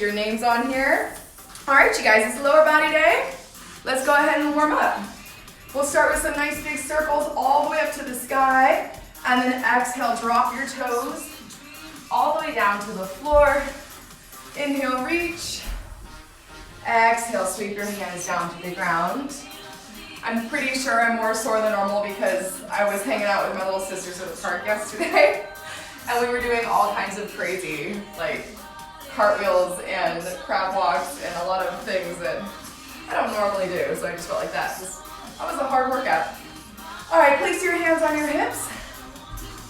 your names on here. All right, you guys, it's lower body day. Let's go ahead and warm up. We'll start with some nice big circles all the way up to the sky, and then exhale, drop your toes all the way down to the floor. Inhale, reach. Exhale, sweep your hands down to the ground. I'm pretty sure I'm more sore than normal because I was hanging out with my little sisters at the park yesterday, and we were doing all kinds of crazy, like cartwheels and crab walks and a lot of things that I don't normally do, so I just felt like that was a hard workout. All right, place your hands on your hips.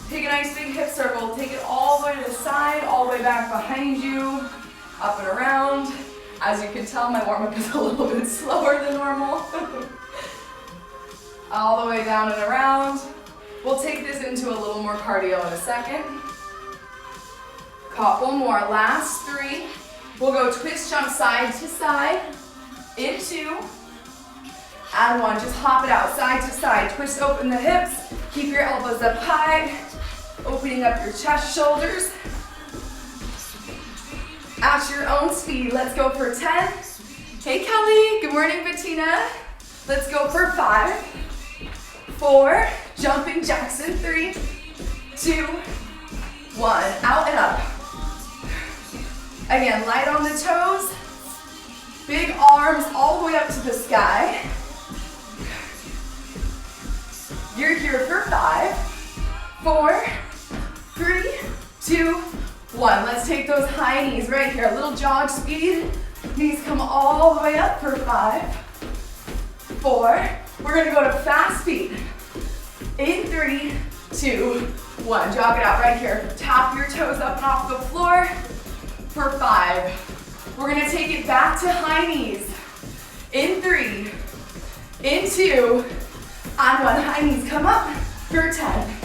Take a nice big hip circle. Take it all the way to the side, all the way back behind you, up and around. As you can tell, my warm-up is a little bit slower than normal. All the way down and around. We'll take this into a little more cardio in a second. Couple more, last 3. We'll go twist jump side to side, in 2, and 1. Just hop it out, side to side. Twist open the hips, keep your elbows up high, opening up your chest, shoulders. At your own speed, let's go for 10. Hey Kelly, good morning Bettina. Let's go for 5, 4, jumping Jackson, 3, 2, 1, out and up. Again, light on the toes, big arms all the way up to the sky. You're here for 5, 4, 3, 2, 1. Let's take those high knees right here. A little jog speed. Knees come all the way up for 5, 4. We're gonna go to fast speed. In 3, 2, 1. Jog it out right here. Tap your toes up and off the floor for 5. We're gonna take it back to high knees. In 3, in 2, and 1. High knees come up for 10.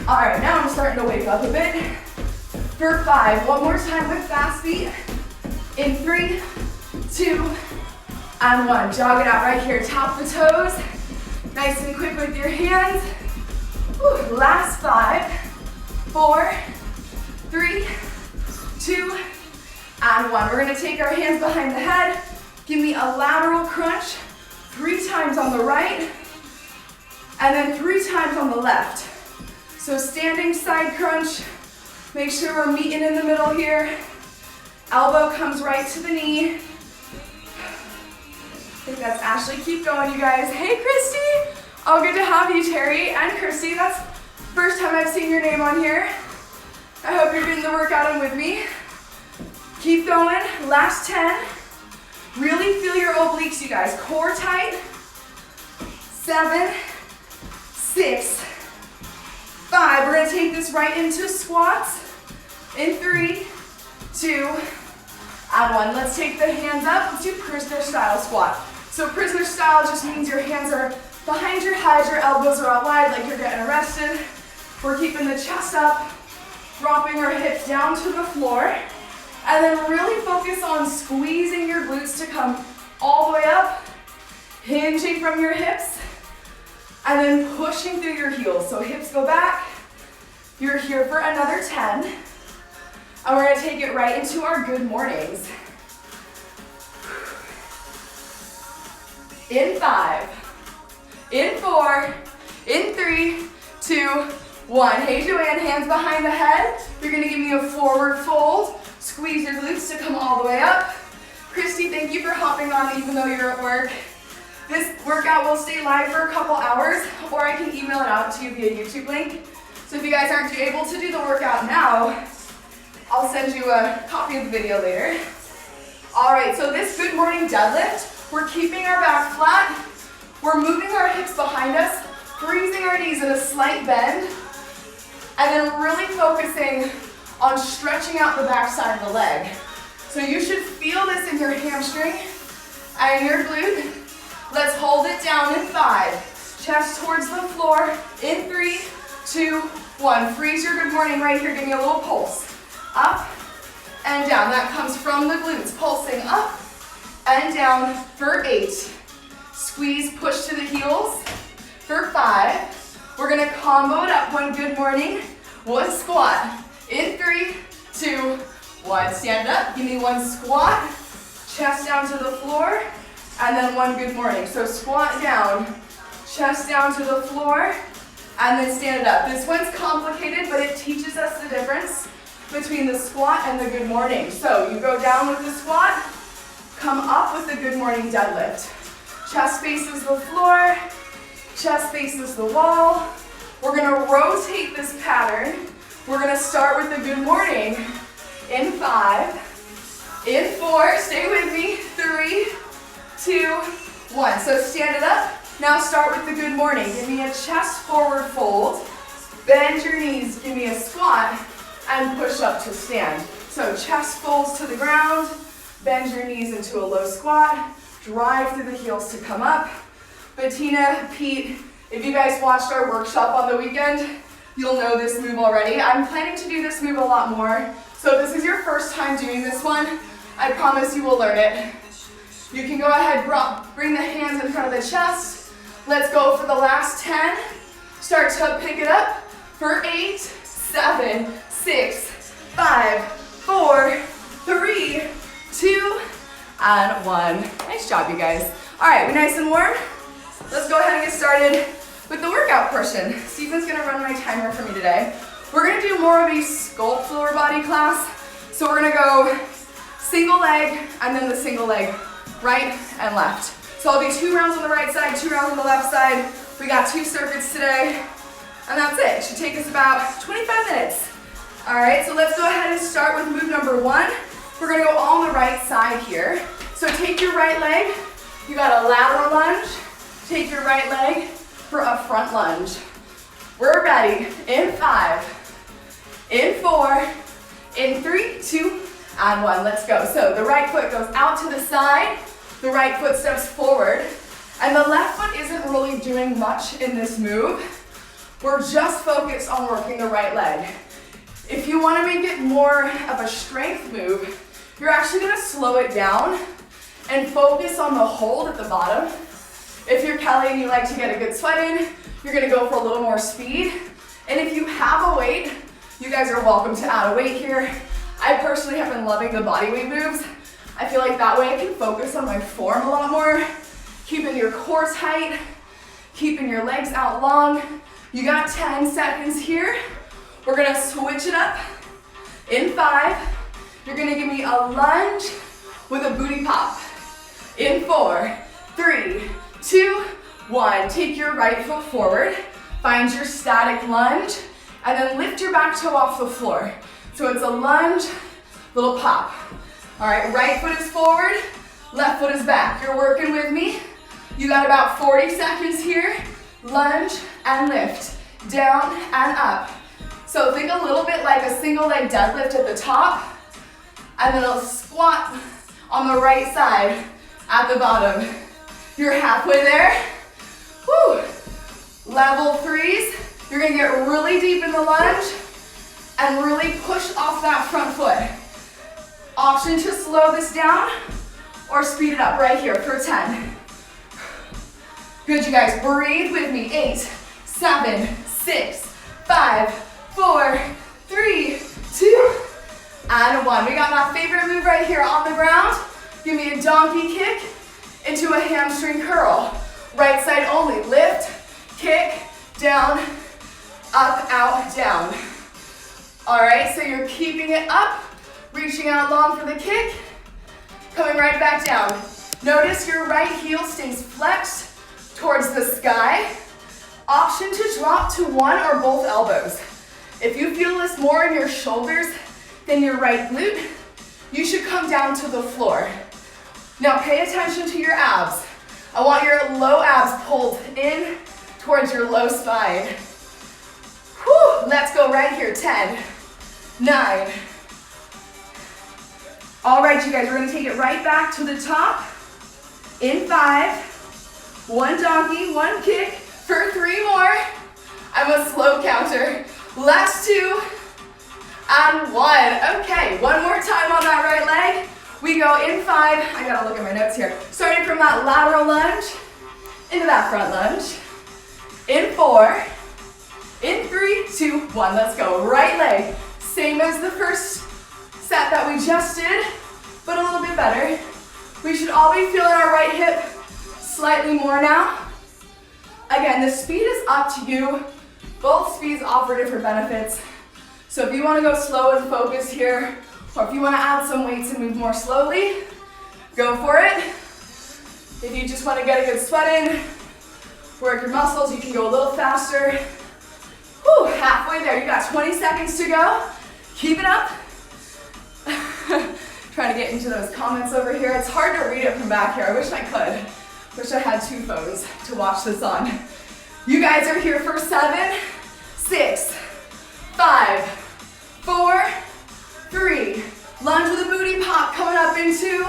All right, now I'm starting to wake up a bit. For 5, one more time with fast feet. In 3, 2, and 1. Jog it out right here. Tap the toes. Nice and quick with your hands. Whew. Last 5, 4, 3, 2, and 1. We're gonna take our hands behind the head. Give me a lateral crunch 3 times on the right, and then 3 times on the left. So standing side crunch, make sure we're meeting in the middle here. Elbow comes right to the knee. I think that's Ashley. Keep going, you guys. Hey, Christy. Oh, good to have you, Terry and Christy. That's the first time I've seen your name on here. I hope you're getting the workout in with me. Keep going. Last 10. Really feel your obliques, you guys. Core tight. 7, 6, 5. We're gonna take this right into squats. In 3, 2, and 1. Let's take the hands up. Let's do prisoner style squat. So prisoner style just means your hands are behind your head, your elbows are out wide like you're getting arrested. We're keeping the chest up, dropping our hips down to the floor, and then really focus on squeezing your glutes to come all the way up, hinging from your hips, and then pushing through your heels. So hips go back. You're here for another 10. And we're gonna take it right into our good mornings. In 5, in 4, in 3, 2, 1. Hey Joanne, hands behind the head. You're gonna give me a forward fold. Squeeze your glutes to come all the way up. Christy, thank you for hopping on even though you're at work. This workout will stay live for a couple hours, or I can email it out to you via YouTube link. So if you guys aren't able to do the workout now, I'll send you a copy of the video later. All right, so this good morning deadlift, we're keeping our back flat. We're moving our hips behind us, freezing our knees in a slight bend, and then really focusing on stretching out the back side of the leg. So you should feel this in your hamstring and your glute. Let's hold it down in 5. Chest towards the floor. In 3, 2, 1. Freeze your good morning right here. Give me a little pulse. Up and down. That comes from the glutes. Pulsing up and down for 8. Squeeze, push to the heels for 5. We're gonna combo it up. One good morning, one squat. In 3, 2, one. Stand up, give me one squat, chest down to the floor, and then one good morning. So squat down, chest down to the floor, and then stand it up. This one's complicated, but it teaches us the difference between the squat and the good morning. So you go down with the squat, come up with the good morning deadlift. Chest faces the floor, chest faces the wall. We're gonna rotate this pattern. We're gonna start with the good morning in 5, in 4, stay with me, 3, 2, 1. So stand it up. Now start with the good morning. Give me a chest forward fold, bend your knees, give me a squat, and push up to stand. So chest folds to the ground, bend your knees into a low squat, drive through the heels to come up. Bettina, Pete, if you guys watched our workshop on the weekend, you'll know this move already. I'm planning to do this move a lot more. So if this is your first time doing this one, I promise you will learn it. You can go ahead, bring the hands in front of the chest. Let's go for the last 10. Start to pick it up for 8, 7, 6, 5, 4, 3, 2, and 1. Nice job, you guys. All right, we nice and warm? Let's go ahead and get started with the workout portion. Stephen's gonna run my timer for me today. We're gonna do more of a sculpt lower body class. So we're gonna go single leg and then the single leg right and left. So I'll do 2 rounds on the right side, 2 rounds on the left side. We got 2 circuits today, and that's it. It should take us about 25 minutes. All right, so let's go ahead and start with move number 1. We're gonna go on the right side here. So take your right leg, you got a lateral lunge. Take your right leg for a front lunge. We're ready in 5, in 4, in 3, 2, and 1. Let's go. So the right foot goes out to the side, the right foot steps forward, and the left foot isn't really doing much in this move. We're just focused on working the right leg. If you want to make it more of a strength move, you're actually going to slow it down and focus on the hold at the bottom. If you're Kelly and you like to get a good sweat in, you're gonna go for a little more speed. And if you have a weight, you guys are welcome to add a weight here. I personally have been loving the body weight moves. I feel like that way I can focus on my form a lot more, keeping your core tight, keeping your legs out long. You got 10 seconds here. We're gonna switch it up. In 5, you're gonna give me a lunge with a booty pop. In 4, 3, 2, 1. Take your right foot forward, find your static lunge, and then lift your back toe off the floor. So it's a lunge, little pop. All right, right foot is forward, left foot is back. You're working with me. You got about 40 seconds here. Lunge and lift, down and up. So think a little bit like a single leg deadlift at the top, and then a squat on the right side at the bottom. You're halfway there. Woo. Level 3s. You're gonna get really deep in the lunge and really push off that front foot. Option to slow this down or speed it up right here for 10. Good, you guys, breathe with me. 8, 7, 6, 5, 4, 3, 2, and 1. We got my favorite move right here on the ground. Give me a donkey kick into a hamstring curl. Right side only. Lift, kick, down, up, out, down. All right, so you're keeping it up, reaching out long for the kick, coming right back down. Notice your right heel stays flexed towards the sky. Option to drop to one or both elbows. If you feel this more in your shoulders than your right glute, you should come down to the floor. Now pay attention to your abs. I want your low abs pulled in towards your low spine. Whew, let's go right here. 10, 9. All right, you guys, we're gonna take it right back to the top. In 5, 1 donkey, 1 kick for 3 more. I'm a slow counter. Last 2 and 1. Okay, one more time on that right leg. We go in 5, I gotta look at my notes here. Starting from that lateral lunge into that front lunge. In 4, in 3, 2, 1, let's go. Right leg, same as the first set that we just did, but a little bit better. We should all be feeling our right hip slightly more now. Again, the speed is up to you. Both speeds offer different benefits. So if you want to go slow and focus here, or if you want to add some weights and move more slowly, go for it. If you just want to get a good sweat in, work your muscles, you can go a little faster. Whew, halfway there. You got 20 seconds to go. Keep it up. Trying to get into those comments over here. It's hard to read it from back here. I wish I could. Wish I had two phones to watch this on. You guys are here for 7, 6, 5, 4, 3. Lunge with a booty pop coming up in 2,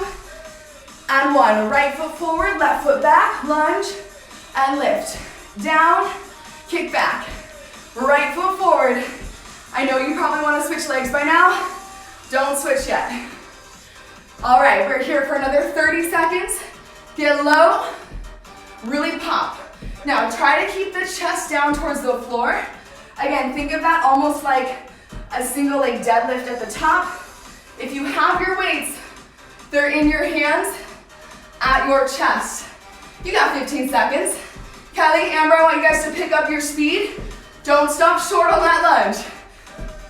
and 1. Right foot forward, left foot back, lunge, and lift. Down, kick back. Right foot forward. I know you probably want to switch legs by now. Don't switch yet. All right, we're here for another 30 seconds. Get low, really pop. Now try to keep the chest down towards the floor. Again, think of that almost like a single leg deadlift at the top. If you have your weights, they're in your hands at your chest. You got 15 seconds. Kelly, Amber, I want you guys to pick up your speed. Don't stop short on that lunge.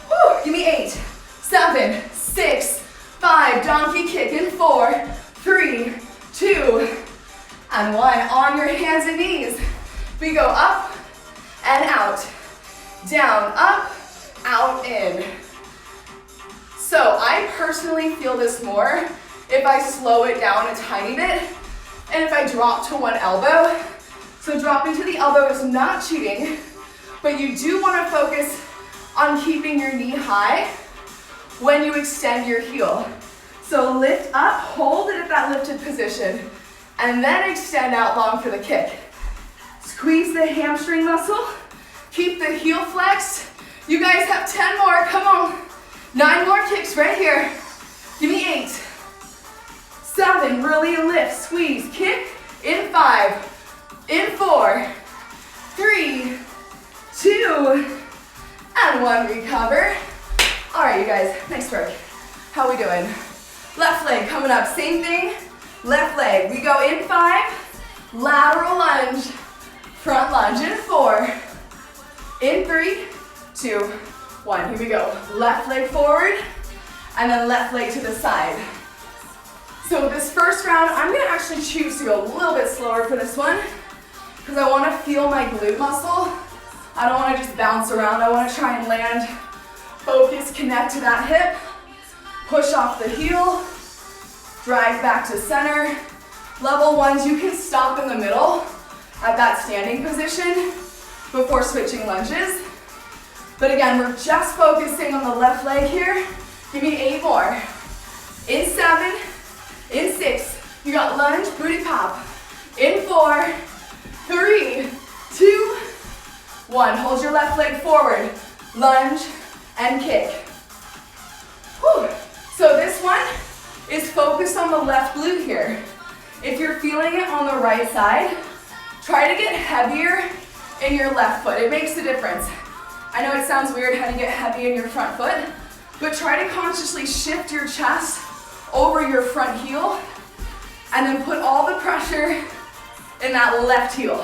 Whew, give me 8, 7, 6, 5, donkey kick in 4, 3, 2, and 1. On your hands and knees. We go up and out, down, up, out, in. So I personally feel this more if I slow it down a tiny bit and if I drop to one elbow. So dropping to the elbow is not cheating, but you do want to focus on keeping your knee high when you extend your heel. So lift up, hold it at that lifted position, and then extend out long for the kick. Squeeze the hamstring muscle, keep the heel flexed. You guys have 10 more, come on. 9 more kicks right here. Give me 8, 7, really lift, squeeze, kick, in 5, in 4, 3, 2, and 1, recover. All right, you guys, nice work. How we doing? Left leg coming up, same thing. Left leg, we go in 5, lateral lunge, front lunge in 4, in 3, 2, 1. Here we go. Left leg forward, and then left leg to the side. So this first round, I'm gonna actually choose to go a little bit slower for this one, because I wanna feel my glute muscle. I don't wanna just bounce around. I wanna try and land, focus, connect to that hip, push off the heel, drive back to center. Level 1s, you can stop in the middle at that standing position before switching lunges. But again, we're just focusing on the left leg here. Give me 8 more. In 7, in 6, you got lunge, booty pop. In 4, 3, 2, 1. Hold your left leg forward, lunge, and kick. Whew. So this one is focused on the left glute here. If you're feeling it on the right side, try to get heavier in your left foot. It makes a difference. I know it sounds weird how to get heavy in your front foot, but try to consciously shift your chest over your front heel and then put all the pressure in that left heel.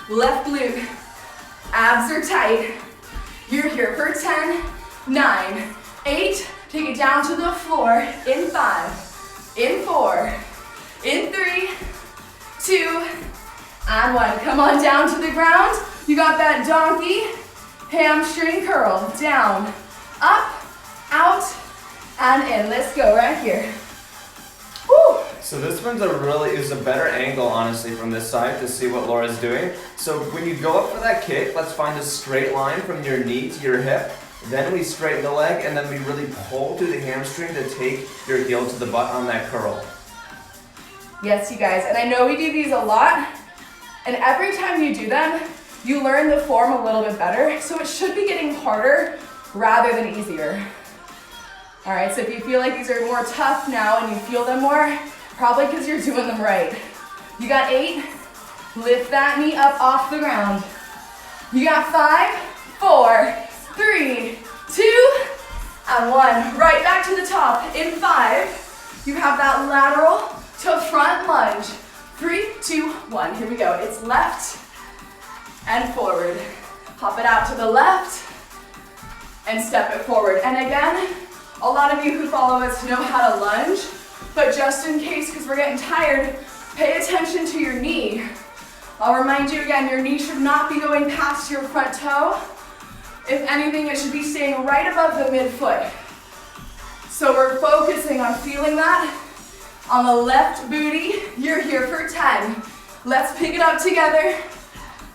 Left glute. Abs are tight. You're here for 10, 9, 8, take it down to the floor, in 5, in 4, in 3, 2, and 1. Come on down to the ground. You got that donkey hamstring curl. Down, up, out, and in. Let's go right here. Woo! So this one's is a better angle, honestly, from this side to see what Laura's doing. So when you go up for that kick, let's find a straight line from your knee to your hip. Then we straighten the leg, and then we really pull through the hamstring to take your heel to the butt on that curl. Yes, you guys, and I know we do these a lot, and every time you do them, you learn the form a little bit better, so it should be getting harder rather than easier. All right, so if you feel like these are more tough now and you feel them more, probably because you're doing them right. You got 8, lift that knee up off the ground. You got 5, 4, 3, 2, and 1. Right back to the top. In 5, you have that lateral to front lunge. 3, 2, 1. Here we go. It's left and forward. Hop it out to the left and step it forward. And again, a lot of you who follow us know how to lunge, but just in case, because we're getting tired, pay attention to your knee. I'll remind you again, your knee should not be going past your front toe. If anything, it should be staying right above the midfoot. So we're focusing on feeling that on the left booty. You're here for 10. Let's pick it up together.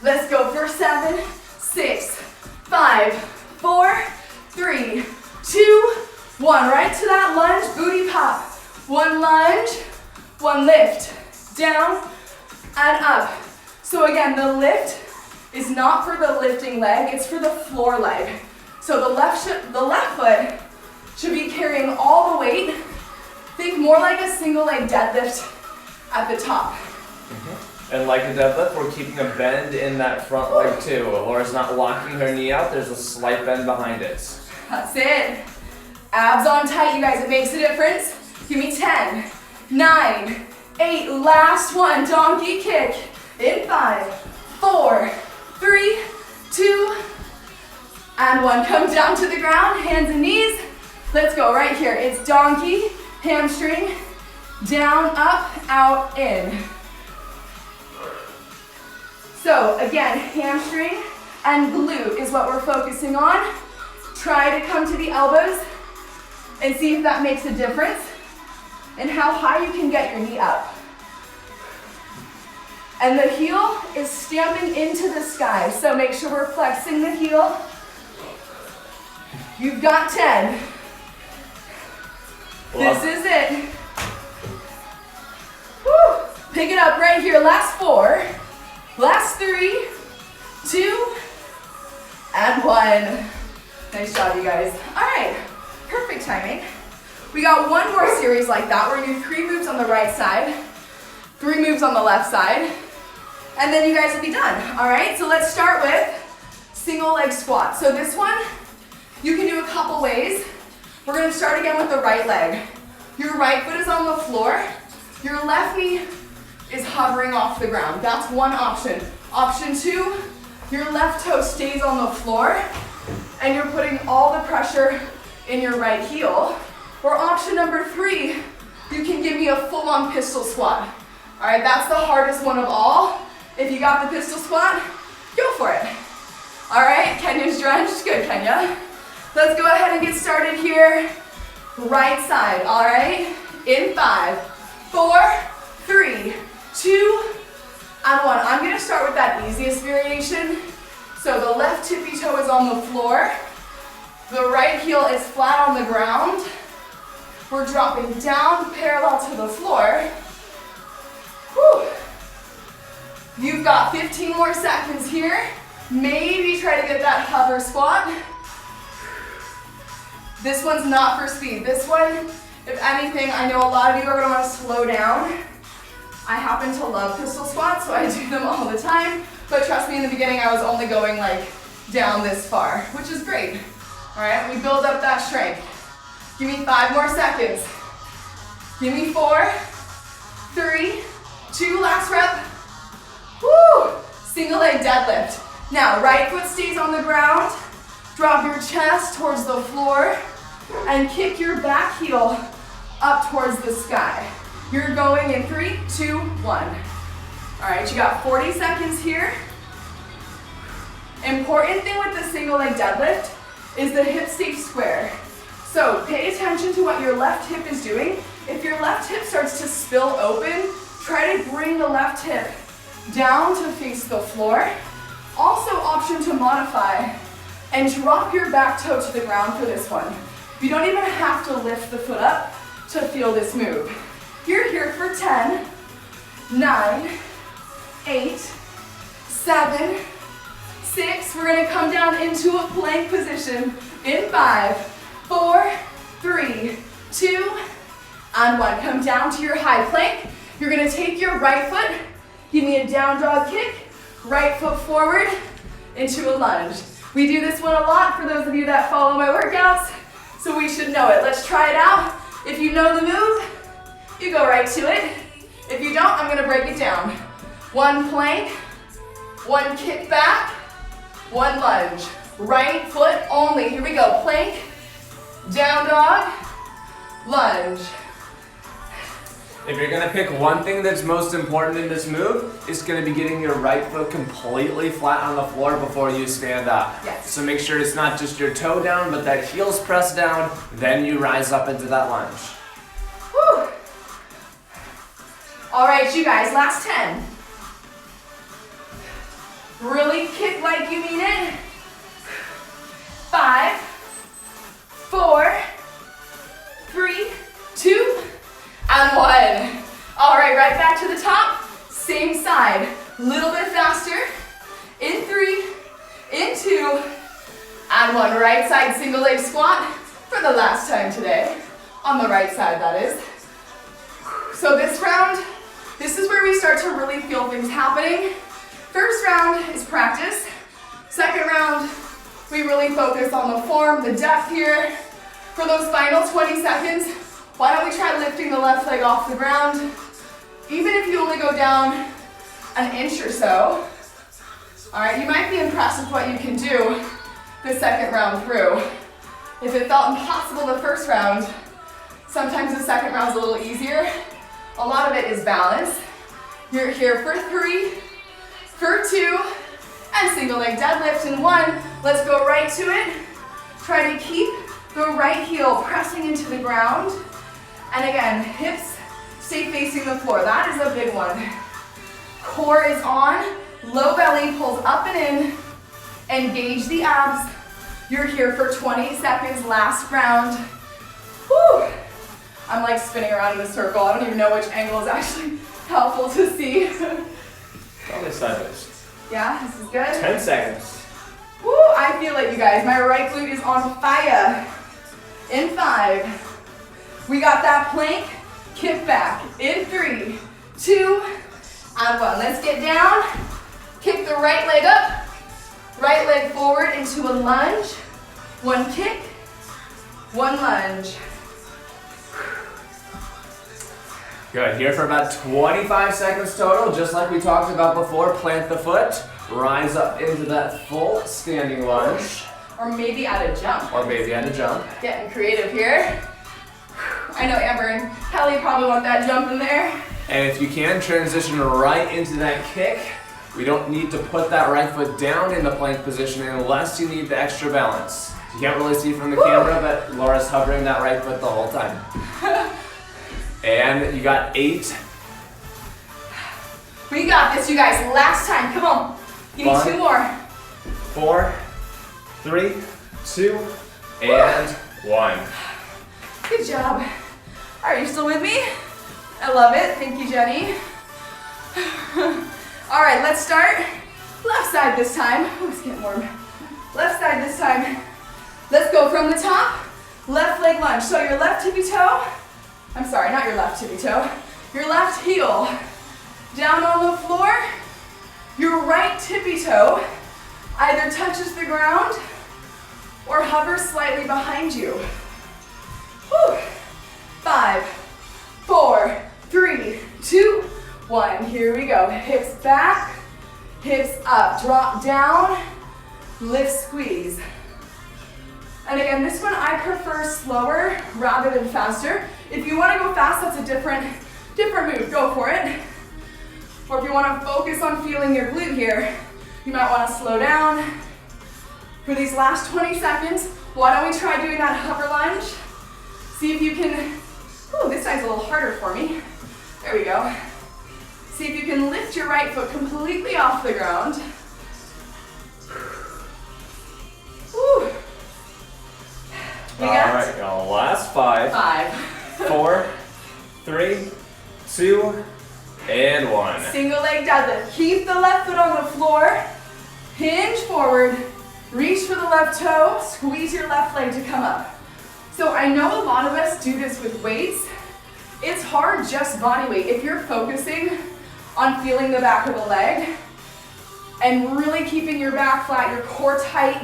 Let's go for 7, 6, 5, 4, 3, 2, 1. Right to that lunge, booty pop. 1 lunge, 1 lift. Down and up. So again, the lift is not for the lifting leg, it's for the floor leg. So the left foot should be carrying all the weight. Think more like a single leg deadlift at the top. And like a deadlift, we're keeping a bend in that front leg too. Laura's not locking her knee out, there's a slight bend behind it. That's it. Abs on tight, you guys, it makes a difference. Give me 10, 9, 8, last one, donkey kick. In 5, 4, 3, 2, and 1. Come down to the ground, hands and knees. Let's go right here. It's donkey, hamstring, down, up, out, in. So again, hamstring and glute is what we're focusing on. Try to come to the elbows and see if that makes a difference in how high you can get your knee up. And the heel is stamping into the sky, so make sure we're flexing the heel. You've got 10. This is it. Woo. Pick it up right here. Last 4, last 3, 2, and 1. Nice job, you guys. All right, perfect timing. We got one more series like that. We're gonna do 3 moves on the right side, 3 moves on the left side, and then you guys will be done. All right, so let's start with single leg squat. So this one, you can do a couple ways. We're gonna start again with the right leg. Your right foot is on the floor. Your left knee is hovering off the ground. That's one option. Option 2, your left toe stays on the floor and you're putting all the pressure in your right heel. Or option number 3, you can give me a full-on pistol squat. All right, that's the hardest one of all. If you got the pistol squat, go for it. All right, Kenya's drenched. Good, Kenya. Let's go ahead and get started here. Right side, all right? In 5, 4, 3, 2, and 1. I'm gonna start with that easiest variation. So the left tippy toe is on the floor. The right heel is flat on the ground. We're dropping down parallel to the floor. Whew. You've got 15 more seconds here. Maybe try to get that hover squat. This one's not for speed. This one, if anything, I know a lot of you are gonna wanna slow down. I happen to love pistol squats, so I do them all the time. But trust me, in the beginning, I was only going like down this far, which is great. All right, we build up that strength. Give me 5 more seconds. Give me 4, 3, 2, last rep. Woo! Single leg deadlift. Now, right foot stays on the ground. Drop your chest towards the floor and kick your back heel up towards the sky. You're going in 3, 2, 1. All right, you got 40 seconds here. Important thing with the single leg deadlift is the hip stays square. So pay attention to what your left hip is doing. If your left hip starts to spill open, try to bring the left hip down to face the floor. Also, option to modify and drop your back toe to the ground for this one. You don't even have to lift the foot up to feel this move. You're here for 10, 9, 8, 7, 6. We're gonna come down into a plank position in 5, 4, 3, 2, and 1. Come down to your high plank. You're gonna take your right foot, give me a down dog kick, right foot forward into a lunge. We do this one a lot for those of you that follow my workouts, so we should know it. Let's try it out. If you know the move, you go right to it. If you don't, I'm gonna break it down. One plank, one kick back, one lunge. Right foot only. Here we go. Plank, down dog, lunge. If you're gonna pick one thing that's most important in this move, it's gonna be getting your right foot completely flat on the floor before you stand up. Yes. So make sure it's not just your toe down, but that heel's pressed down, then you rise up into that lunge. Whew. All right, you guys, last 10. Really kick like you mean it. 5, 4, 3, 2, and 1. All right, right back to the top. Same side. Little bit faster. In 3, in 2, and 1. Right side single leg squat for the last time today. On the right side, that is. So this round, this is where we start to really feel things happening. First round is practice. Second round, we really focus on the form, the depth here. For those final 20 seconds, why don't we try lifting the left leg off the ground? Even if you only go down an inch or so. All right, you might be impressed with what you can do the second round through. If it felt impossible the first round, sometimes the second round's a little easier. A lot of it is balance. You're here for 3, for 2, and single leg deadlift in 1. Let's go right to it. Try to keep the right heel pressing into the ground. And again, hips stay facing the floor. That is a big one. Core is on, low belly pulls up and in. Engage the abs. You're here for 20 seconds, last round. Whew. I'm like spinning around in a circle. I don't even know which angle is actually helpful to see. Probably sideways. Yeah, this is good. 10 seconds. Woo, I feel it, you guys. My right glute is on fire. In 5. We got that plank. Kick back. In 3, 2, and 1. Let's get down. Kick the right leg up. Right leg forward into a lunge. 1 kick, 1 lunge. Good, here for about 25 seconds total, just like we talked about before. Plant the foot, rise up into that full standing lunge. Or maybe add a jump. Or maybe add a jump. Getting creative here. I know Amber and Kelly probably want that jump in there. And if you can, transition right into that kick. We don't need to put that right foot down in the plank position unless you need the extra balance. You can't really see from the camera, but Laura's hovering that right foot the whole time. And you got 8. We got this, you guys. Last time, come on. Give me 2 more. 4, 3, 2, and 1. Good job. Are you still with me? I love it. Thank you, Jenny. All right, let's start. Left side this time. Oh, it's getting warm. Left side this time. Let's go from the top. Left leg lunge. So your left tippy toe. I'm sorry, not your left tippy toe. Your left heel down on the floor. Your right tippy toe either touches the ground or hovers slightly behind you. Whew. 5, 4, 3, 2, 1. Here we go. Hips back, hips up. Drop down, lift, squeeze. And again, this one I prefer slower rather than faster. If you want to go fast, that's a different move. Go for it. Or if you want to focus on feeling your glute here, you might want to slow down. For these last 20 seconds, why don't we try doing that hover lunge? See if you can, ooh, this side's a little harder for me. There we go. See if you can lift your right foot completely off the ground. Woo. All right, y'all, last 5, 4, 3, 2, and 1. Single leg deadlift. Keep the left foot on the floor. Hinge forward. Reach for the left toe. Squeeze your left leg to come up. So I know a lot of us do this with weights. It's hard just body weight. If you're focusing on feeling the back of the leg and really keeping your back flat, your core tight,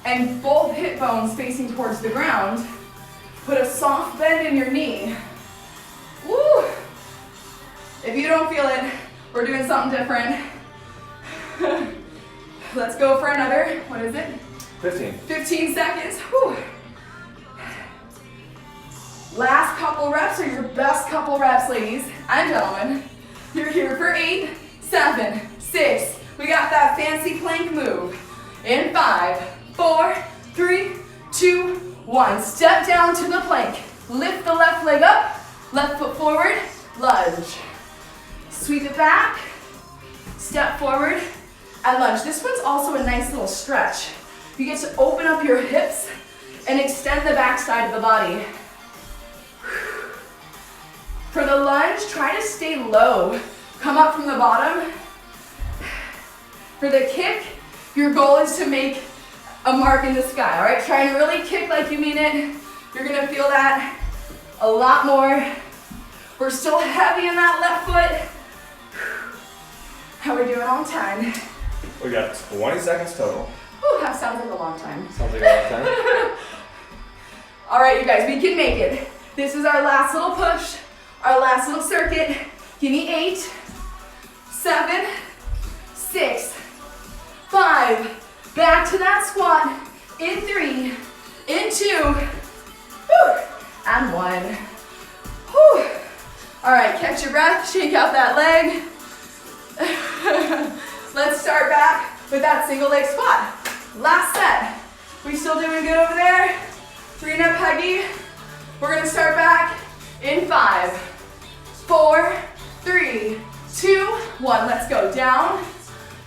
and both hip bones facing towards the ground, Put a soft bend in your knee. Woo! If you don't feel it, we're doing something different. Let's go for another, what is it? 15. 15 seconds. Whew. Last couple reps are your best couple reps, ladies and gentlemen. You're here for 8, 7, 6. We got that fancy plank move. In 5, 4, 3, 2, 1. Step down to the plank. Lift the left leg up, left foot forward, lunge. Sweep it back, step forward, and lunge. This one's also a nice little stretch. You get to open up your hips and extend the back side of the body. For the lunge, try to stay low. Come up from the bottom. For the kick, your goal is to make a mark in the sky, all right? Try and really kick like you mean it. You're gonna feel that a lot more. We're still heavy in that left foot. How are we doing on time? We got 20 seconds total. Ooh, that sounds like a long time. Sounds like a long time. All right, you guys, we can make it. This is our last little push, our last little circuit. Give me 8, 7, 6, 5. Back to that squat. In 3, in 2, whew, and 1. Whew. All right, catch your breath, shake out that leg. Let's start back with that single leg squat. Last set. We still doing good over there? 3 and up, Peggy. We're gonna start back in 5, 4, 3, 2, 1. Let's go. Down,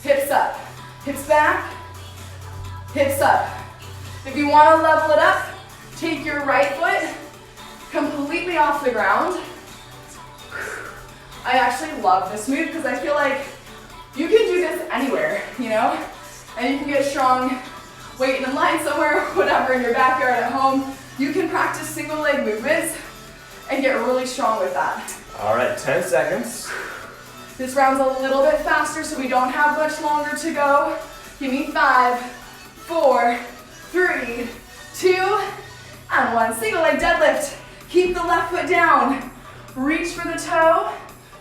hips up, hips back, hips up. If you wanna level it up, take your right foot completely off the ground. I actually love this move because I feel like you can do this anywhere, you know? And you can get strong waiting in line somewhere, whatever, in your backyard at home. You can practice single leg movements and get really strong with that. All right, 10 seconds. This round's a little bit faster, so we don't have much longer to go. Give me 5, 4, 3, 2, and 1. Single leg deadlift. Keep the left foot down. Reach for the toe.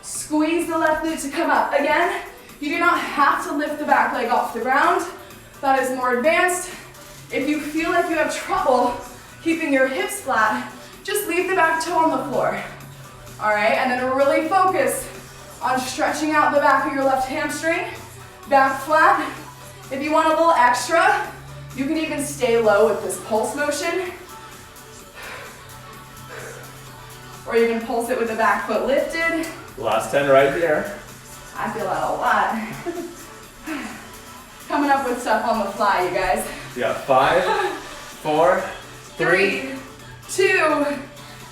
Squeeze the left glute to come up. Again, you do not have to lift the back leg off the ground. That is more advanced. If you feel like you have trouble keeping your hips flat, just leave the back toe on the floor. All right, and then really focus on stretching out the back of your left hamstring, back flat. If you want a little extra, you can even stay low with this pulse motion. Or you can pulse it with the back foot lifted. Last 10 right here. I feel that a lot. Coming up with stuff on the fly, you guys. You got 5, 4, 3, 2,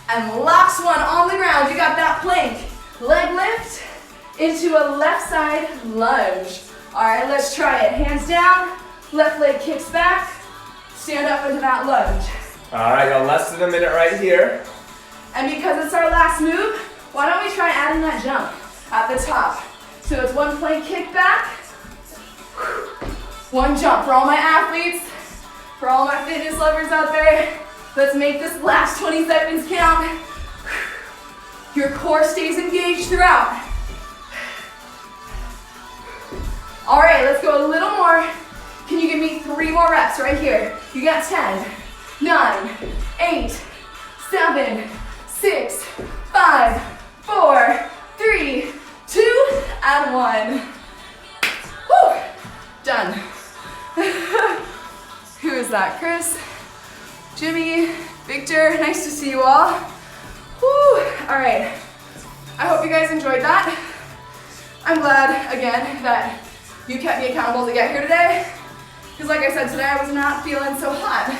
and last one on the ground. You got that plank. Leg lift into a left side lunge. All right, let's try it. Hands down, left leg kicks back. Stand up into that lunge. All right, got less than a minute right here. And because it's our last move, why don't we try adding that jump at the top? So it's one plank kick back, one jump. For all my athletes, for all my fitness lovers out there, let's make this last 20 seconds count. Your core stays engaged throughout. All right, let's go a little more. Can you give me 3 more reps right here? You got 10, 9, 8, 7, 6, 5, 4, 3, 2, and 1. Whew, done. Who is that? Chris, Jimmy, Victor, nice to see you all. Whew, all right. I hope you guys enjoyed that. I'm glad, again, that you kept me accountable to get here today. Because like I said, today I was not feeling so hot.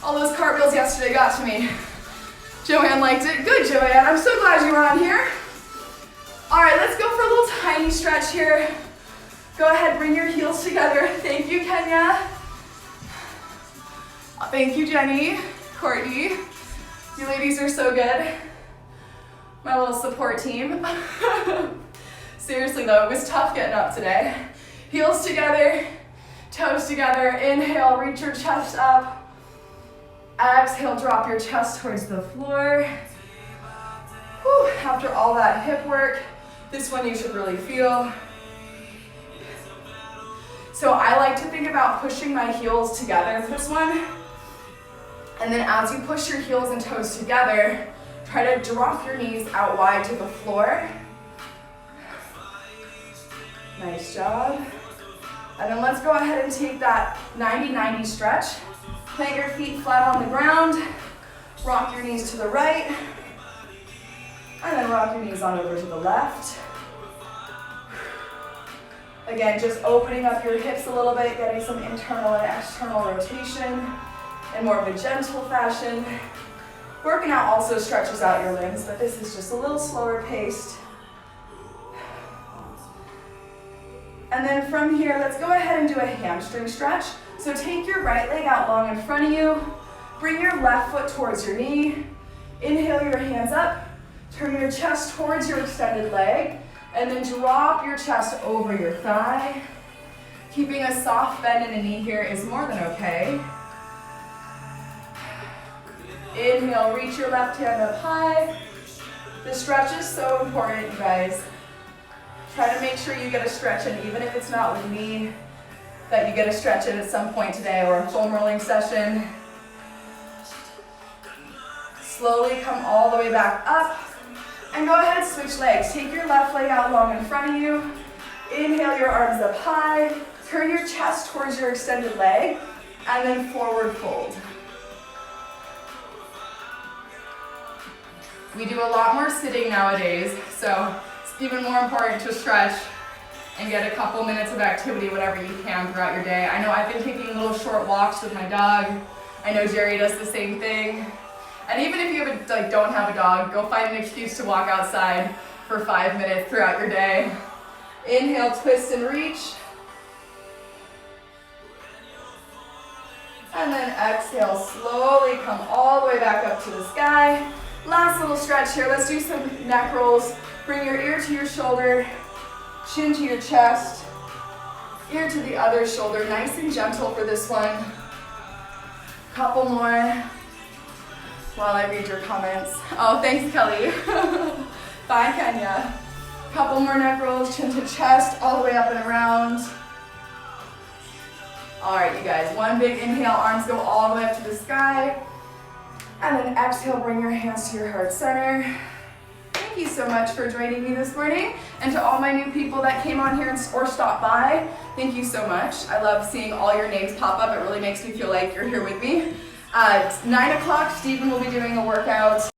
All those cartwheels yesterday got to me. Joanne liked it. Good, Joanne. I'm so glad you were on here. All right, let's go for a little tiny stretch here. Go ahead, bring your heels together. Thank you, Kenya. Thank you, Jenny, Courtney. You ladies are so good. My little support team. Seriously though, it was tough getting up today. Heels together, toes together. Inhale, reach your chest up. Exhale, drop your chest towards the floor. Whew. After all that hip work, this one you should really feel. So I like to think about pushing my heels together for this one. And then as you push your heels and toes together, try to drop your knees out wide to the floor. Nice job. And then let's go ahead and take that 90-90 stretch. Plant your feet flat on the ground. Rock your knees to the right. And then rock your knees on over to the left. Again, just opening up your hips a little bit, getting some internal and external rotation in more of a gentle fashion. Working out also stretches out your limbs, but this is just a little slower paced. And then from here, let's go ahead and do a hamstring stretch. So take your right leg out long in front of you. Bring your left foot towards your knee. Inhale your hands up. Turn your chest towards your extended leg. And then drop your chest over your thigh. Keeping a soft bend in the knee here is more than okay. Inhale, reach your left hand up high. This stretch is so important, you guys. Try to make sure you get a stretch in, even if it's not with me, that you get a stretch in at some point today or a foam rolling session. Slowly come all the way back up. And go ahead and switch legs. Take your left leg out long in front of you. Inhale your arms up high. Turn your chest towards your extended leg. And then forward fold. We do a lot more sitting nowadays, so it's even more important to stretch and get a couple minutes of activity whenever you can throughout your day. I know I've been taking little short walks with my dog. I know Jerry does the same thing. And even if you don't have a dog, go find an excuse to walk outside for 5 minutes throughout your day. Inhale, twist and reach. And then exhale, slowly come all the way back up to the sky. Last little stretch here. Let's do some neck rolls. Bring your ear to your shoulder, chin to your chest, ear to the other shoulder. Nice and gentle for this one. Couple more. While I read your comments. Oh, thanks, Kelly. Bye, Kenya. Couple more neck rolls, chin to chest, all the way up and around. All right, you guys, one big inhale, arms go all the way up to the sky. And then exhale, bring your hands to your heart center. Thank you so much for joining me this morning. And to all my new people that came on here or stopped by, thank you so much. I love seeing all your names pop up. It really makes me feel like you're here with me. At 9 o'clock, Stephen will be doing a workout.